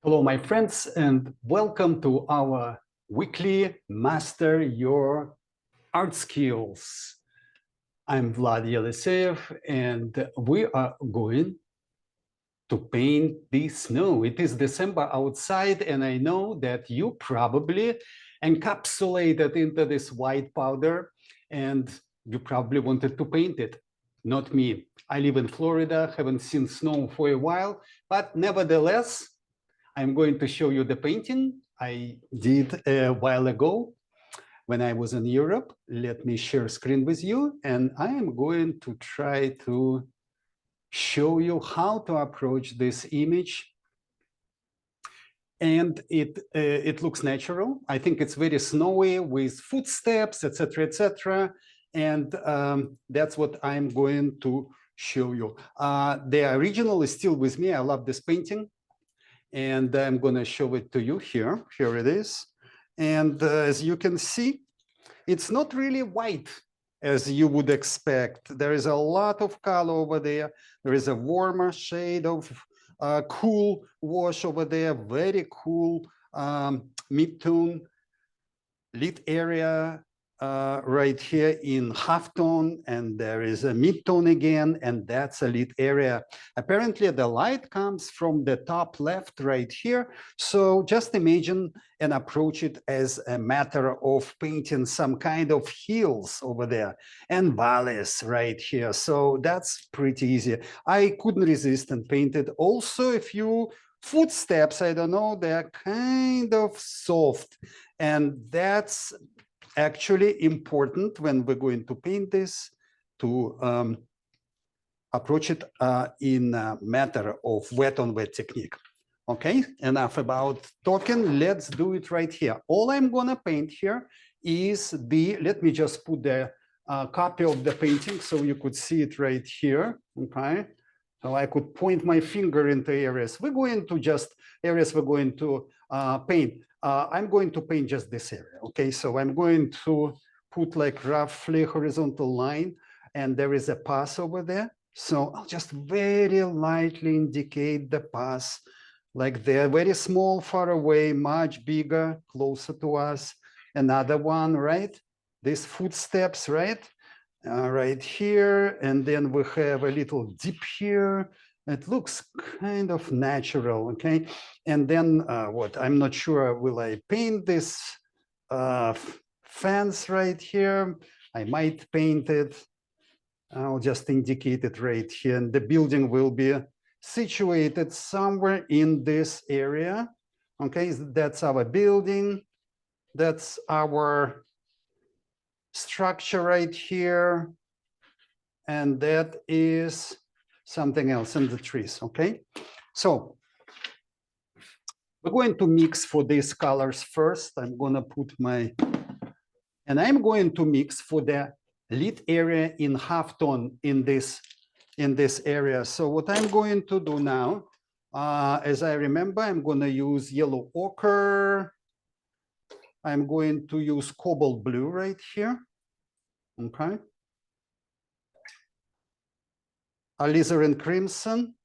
Hello, my friends, and welcome to our weekly Master Your Art Skills. I'm Vlad Yeliseyev, and we are going to paint the snow. It is December outside, and I know that you probably encapsulated into this white powder, and you probably wanted to paint it. Not me. I live in Florida, haven't seen snow for a while, but nevertheless, I'm going to show you the painting I did a while ago when I was in Europe. Let me share screen with you, and I am going to try to show you how to approach this image. And it looks natural. I think it's very snowy with footsteps, etc., etc. And that's what I'm going to show you. The original is still with me. I love this painting. And I'm going to show it to you here. Here it is. And as you can see, it's not really white as you would expect. There is a lot of color over there. There is a warmer shade of cool wash over there, very cool mid-tone lit area right here in halftone, and there is a mid-tone again, and that's a lit area. Apparently the light comes from the top left right here, so just imagine and approach it as a matter of painting some kind of hills over there and valleys right here. So that's pretty easy. I couldn't resist and painted also a few footsteps. I don't know, they're kind of soft, and that's actually important when we're going to paint this, to approach it in a matter of wet on wet technique. Okay, enough about talking. Let's do it right here. All I'm gonna paint here is let me just put the copy of the painting so you could see it right here. Okay, so I could point my finger into areas. We're going to just areas we're going to paint. I'm going to paint just this area. Okay, so I'm going to put like roughly horizontal line, and there is a pass over there. So I'll just very lightly indicate the pass, like they're very small, far away, much bigger, closer to us. Another one, right? These footsteps, right? Right here, and then we have a little dip here. It looks kind of natural, okay? And then what? I'm not sure, will I paint this fence right here? I might paint it. I'll just indicate it right here. And the building will be situated somewhere in this area. Okay, that's our building. That's our structure right here. And that is something else in the trees, okay? So we're going to mix for these colors first. I'm gonna put and I'm going to mix for the lit area in halftone in this area. So what I'm going to do now, as I remember, I'm gonna use yellow ochre. I'm going to use cobalt blue right here, okay? Alizarin crimson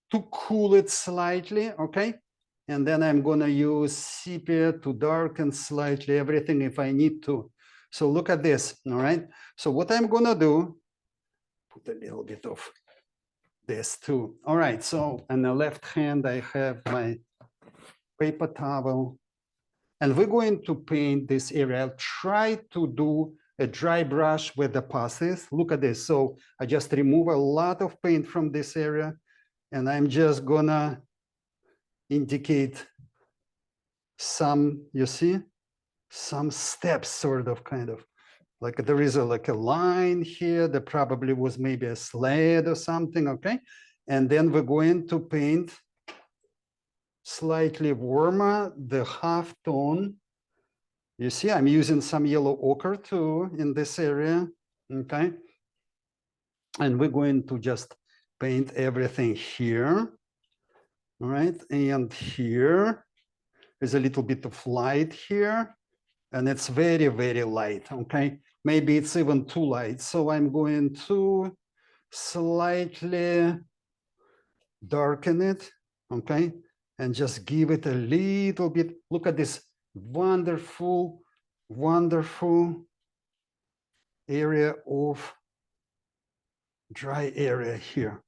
to cool it slightly, okay? And then I'm gonna use sepia to darken slightly everything if I need to. So look at this, all right? So what I'm gonna do, put a little bit of this too. All right, so on the left hand, I have my paper towel, and we're going to paint this area. I'll try to do a dry brush with the passes. Look at this. So I just remove a lot of paint from this area, and I'm just gonna indicate some, you see, some steps, sort of, kind of, like there is like a line here. There probably was maybe a sled or something, okay? And then we're going to paint slightly warmer, the half tone. You see, I'm using some yellow ochre too in this area, okay? And we're going to just paint everything here, all right? And here is a little bit of light here, and it's very, very light, okay? Maybe it's even too light. So I'm going to slightly darken it okay? And just give it a little bit. Look at this wonderful, wonderful area of dry area here.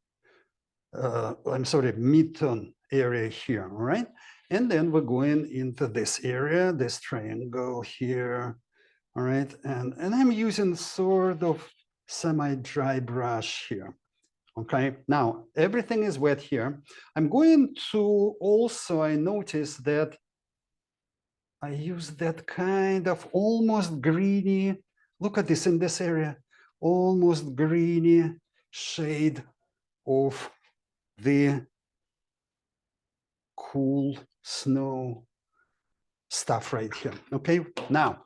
I'm sorry, mid-tone area here, all right? And then we're going into this area, this triangle here, all right? And I'm using sort of semi-dry brush here, okay? Now, everything is wet here. I'm going to also, I noticed that I use that kind of almost greeny, look at this in this area, almost greeny shade of the cool snow stuff right here, okay? Now,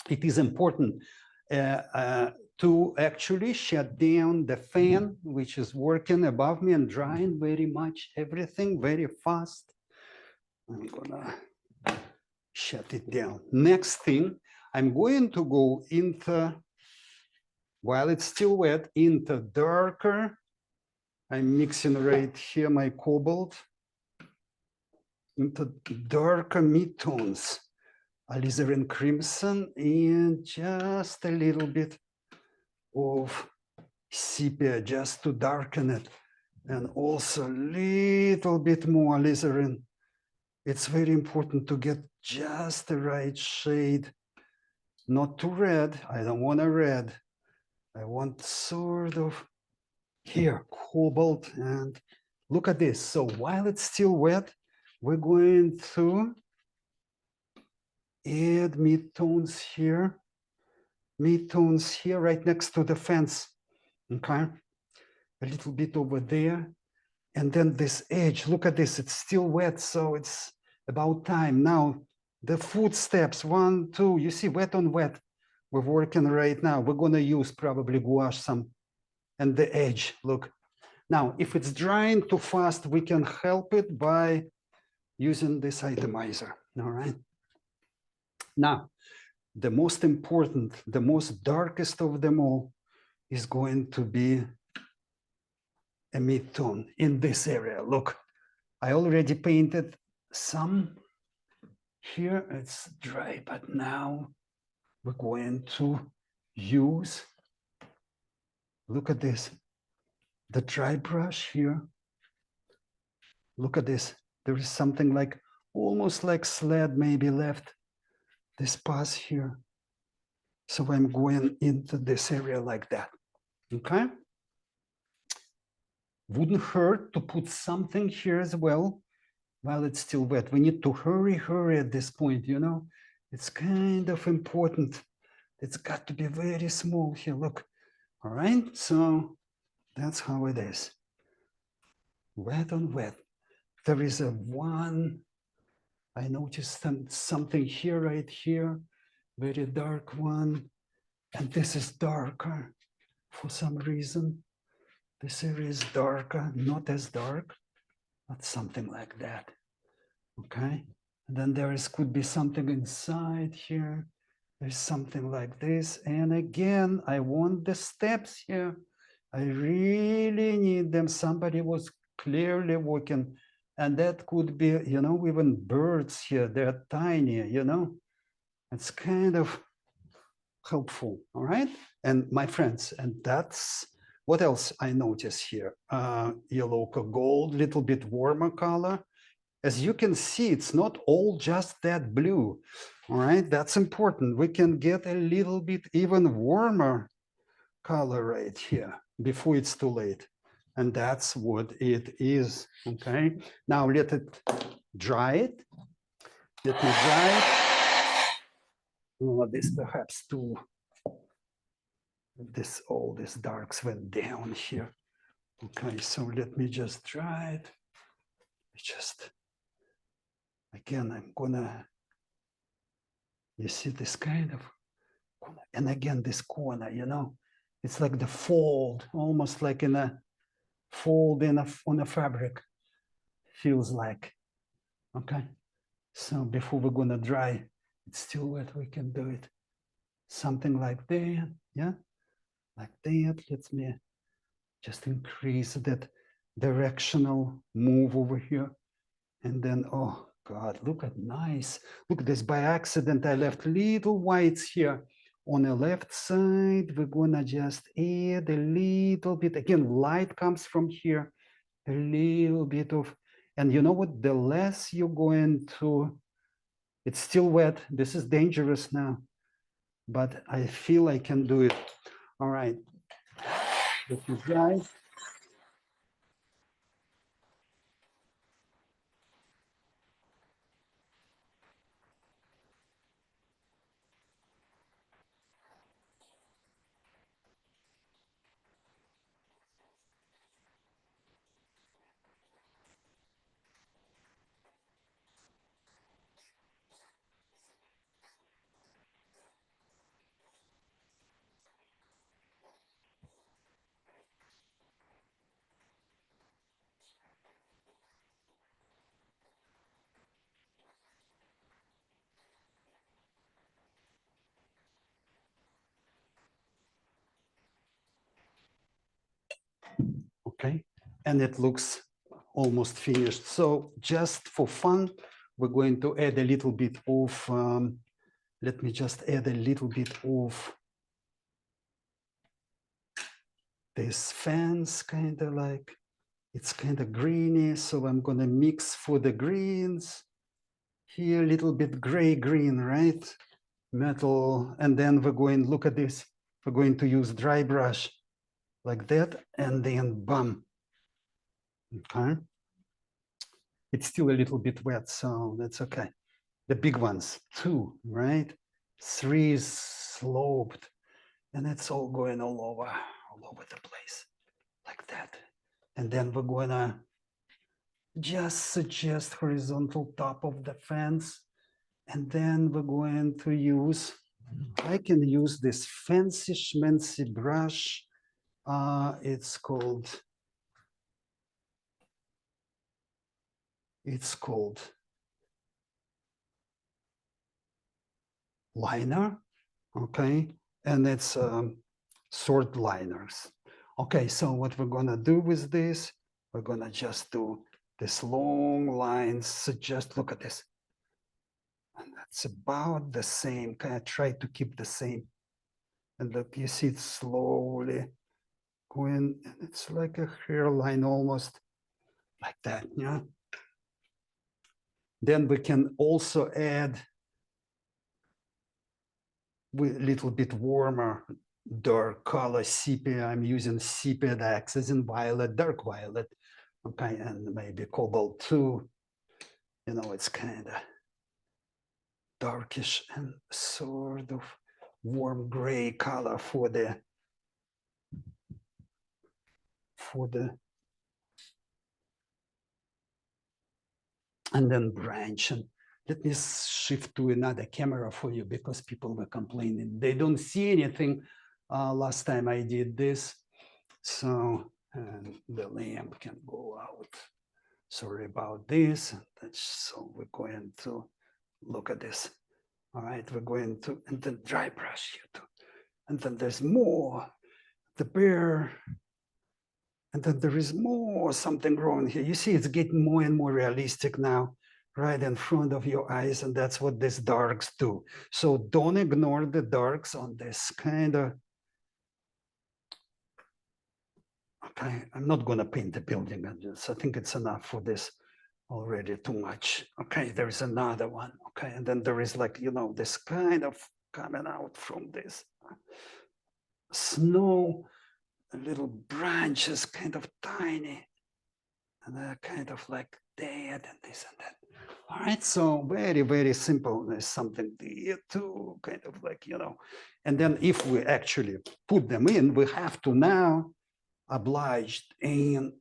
it is important to actually shut down the fan, which is working above me and drying very much everything very fast. I'm gonna shut it down. Next thing, I'm going to go into, while it's still wet, into darker. I'm mixing right here my cobalt into darker mid-tones, alizarin crimson, and just a little bit of sepia just to darken it, and also a little bit more alizarin. It's very important to get just the right shade, not too red. I don't want a red. I want sort of here, cobalt, and look at this. So while it's still wet, we're going to add mid-tones here right next to the fence, okay? A little bit over there. And then this edge, look at this, it's still wet, so it's about time. Now, the footsteps, 1, 2, you see, wet on wet. We're working right now. We're gonna use probably gouache some, and the edge, look. Now, if it's drying too fast, we can help it by using this atomizer, all right? Now, the most important, the most darkest of them all is going to be a mid-tone in this area. Look, I already painted some here. It's dry, but now we're going to use, look at this, the dry brush here. Look at this. There is something like, almost like sled maybe left this pass here. So I'm going into this area like that, okay? Wouldn't hurt to put something here as well while it's still wet. We need to hurry at this point, you know? It's kind of important. It's got to be very small here, look. All right, so that's how it is. Wet on wet. There is a one, I noticed something here, right here, very dark one. And this is darker for some reason. This area is darker, not as dark, but something like that, okay? And then there is, could be something inside here. There's something like this. And again, I want the steps here. I really need them. Somebody was clearly working. And that could be, you know, even birds here, they're tiny, you know? It's kind of helpful, all right? And my friends, and that's, what else I notice here? Yellow gold, little bit warmer color. As you can see, it's not all just that blue, all right? That's important. We can get a little bit even warmer color right here before it's too late. And that's what it is, okay? Now let it dry it. Let me dry it. Oh, this perhaps too, this, all these darks went down here. Okay, so let me just dry it. Just, again, I'm gonna, you see this kind of, and again, this corner, you know, it's like the fold, almost like in a fold in on a fabric, feels like, okay? So before we're gonna dry, it's still wet, we can do it. Something like that, yeah? Like that, let me just increase that directional move over here. And then, oh God, look at nice. Look at this, by accident, I left little whites here. On the left side, we're gonna just add a little bit. Again, light comes from here, a little bit of, and you know what, the less you're going to, it's still wet. This is dangerous now, but I feel I can do it. All right, let me dry. Okay, and it looks almost finished. So just for fun, we're going to add a little bit of, let me just add a little bit of this fence, kind of like, it's kind of greeny. So I'm gonna mix for the greens here, a little bit gray green, right? Metal, and then we're going, look at this. We're going to use dry brush like that, and then bam. Okay. It's still a little bit wet, so that's okay. The big ones, 2, right? 3 is sloped, and it's all going all over the place, like that. And then we're gonna just suggest horizontal top of the fence, and then we're going to use, I can use this fancy schmancy brush. It's called liner, okay, and it's sword liners. Okay, so what we're gonna do with this, we're gonna just do this long lines. So just look at this, and that's about the same. Kind of try to keep the same, and look, you see it slowly going, and it's like a hairline almost, like that, yeah. Then we can also add with a little bit warmer dark color sepia. I'm using sepia X as in violet, dark violet, okay, and maybe cobalt too. You know, it's kind of darkish and sort of warm gray color for the and then branch. And let me shift to another camera for you because people were complaining. They don't see anything last time I did this. So the lamp can go out. Sorry about this. So we're going to look at this. All right, we're going to, and then dry brush you too. And then there's more, the bear. And then there is more something growing here. You see, it's getting more and more realistic now, right in front of your eyes. And that's what these darks do. So don't ignore the darks on this kind of, okay, I'm not going to paint the building. I think it's enough for this already, too much. Okay, there is another one. Okay, and then there is like, you know, this kind of coming out from this snow. Little branches, kind of tiny, and they're kind of like dead and this and that. All right, so very, very simple. There's something there too, kind of like, you know. And then if we actually put them in, we have to now obliged and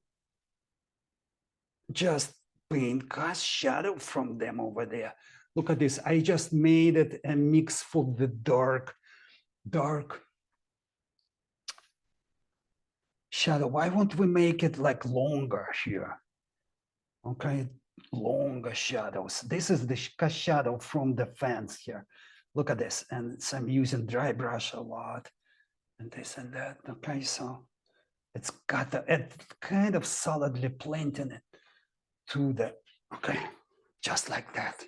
just paint cast shadow from them over there. Look at this. I just made it a mix for the dark shadow. Why won't we make it like longer here? Okay, longer shadows. This is the shadow from the fence here. Look at this. And I'm using dry brush a lot and this and that. Okay, so It's got a kind of solidly planting it to the, okay, just like that.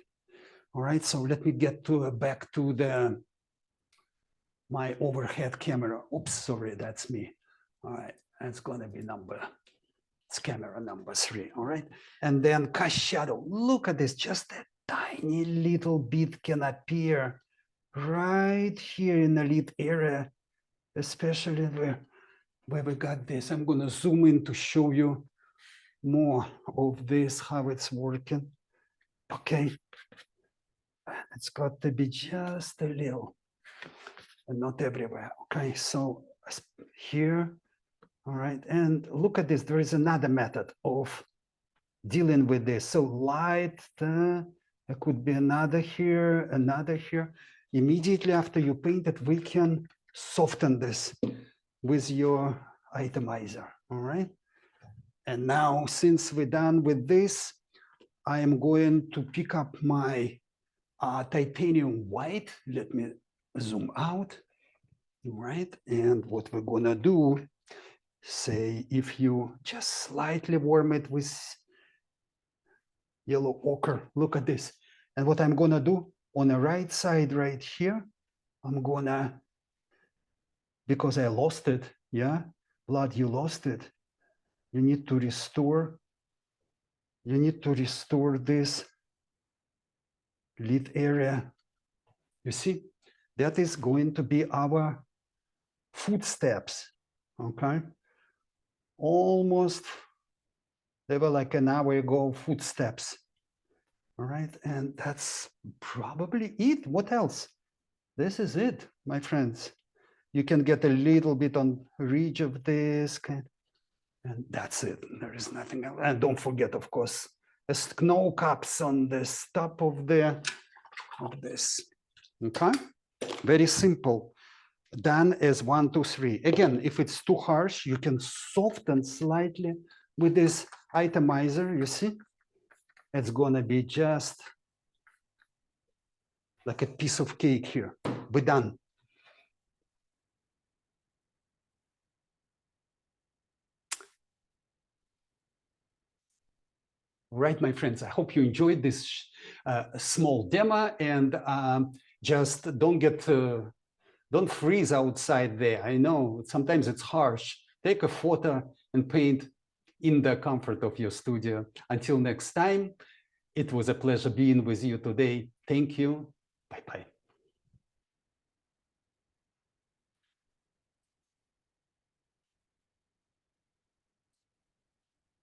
All right, so let me get back to my overhead camera. Oops, sorry, that's me. All right, it's gonna be it's camera number 3, all right? And then cast shadow, look at this, just a tiny little bit can appear right here in the lid area, especially where we got this. I'm gonna zoom in to show you more of this, how it's working. Okay, it's got to be just a little and not everywhere. Okay, so here, all right, and look at this, there is another method of dealing with this. So light, there could be another here. Immediately after you paint it, we can soften this with your atomizer, all right? And now, since we're done with this, I am going to pick up my titanium white. Let me zoom out, all right? And what we're gonna do, say, if you just slightly warm it with yellow ochre, look at this. And what I'm gonna do on the right side right here, I'm gonna, because I lost it, yeah? Vlad, you lost it. You need to restore this lid area. You see, that is going to be our footsteps, okay? Almost, they were like an hour ago footsteps, all right? And that's probably it. What else? This is it, my friends. You can get a little bit on ridge of this, and that's it. There is nothing else. And don't forget, of course, the snow caps on the top of this. Okay, very simple. Done as 1, 2, 3. Again, if it's too harsh, you can soften slightly with this atomizer. You see, it's gonna be just like a piece of cake here. We're done. Right, my friends, I hope you enjoyed this small demo, and just don't freeze outside there. I know sometimes it's harsh. Take a photo and paint in the comfort of your studio. Until next time, it was a pleasure being with you today. Thank you. Bye-bye.